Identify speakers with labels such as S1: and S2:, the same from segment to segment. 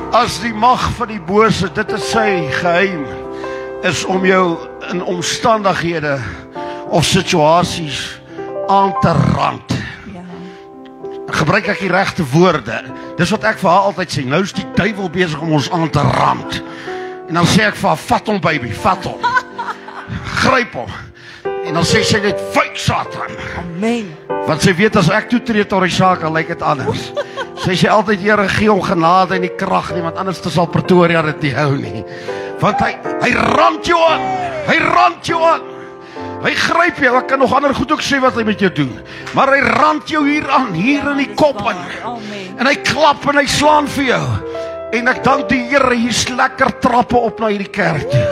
S1: As die mag van die bose, dit is sy geheim, is om jou in omstandighede of situasies aan te rand.
S2: Ja.
S1: Gebruik ek die regte woorde. Dis wat ek vir haar altyd sê. Nou is die duiwel besig om ons aan te rand. En dan sê ek vir haar, vat hom baby, vat hom. Gryp hom. En dan sê sy net, "Vyk Satan."
S2: Amen.
S1: Want sy weet as ek toetree tot die saak, dan lyk dit anders. Sy sê altyd, Here, gee hom genade en die krag nie, want anders sal Pretoria dit nie hou nie. Want hy rand jou aan. Hy rand jou aan. Hy gryp jou. Ek kan nog ander goed ook sê wat hy met jou doen. Maar hy rand jou hier aan, hier in die kop in.
S2: Amen.
S1: En hy klap en hy slaan vir jou. En ek dank die Here, hier's lekker trappe op na hierdie kerk toe.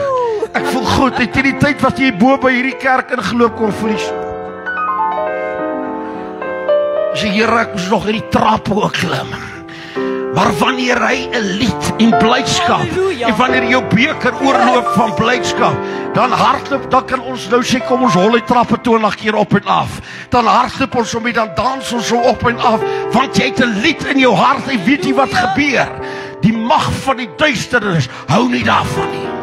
S1: Ek voel goed, het jy die tyd wat jy bo by hierdie kerk ingeloop kom vir die sê, Here, ek moes nog hierdie trappe ook klim. Maar wanneer hy 'n lied en blydskap, en wanneer jou beker oorloop van blydskap, dan hardloop, dan kan ons nou sê, kom ons hol die trappe 20 keer op en af. Dan hardloop ons om, dan dans ons so op en af, want jy het 'n lied in jou hart, en weet jy wat gebeur? Die mag van die duisternis hou nie daarvan nie.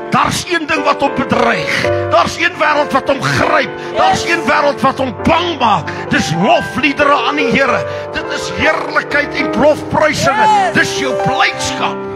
S1: Daar's een ding wat hom bedreig. Daar's een wêreld wat hom gryp. Daar's een wêreld wat hom bang maak. Dis lofliedere aan die Here. Dit is heerlikheid en lofprysinge. Dis jou blydskap.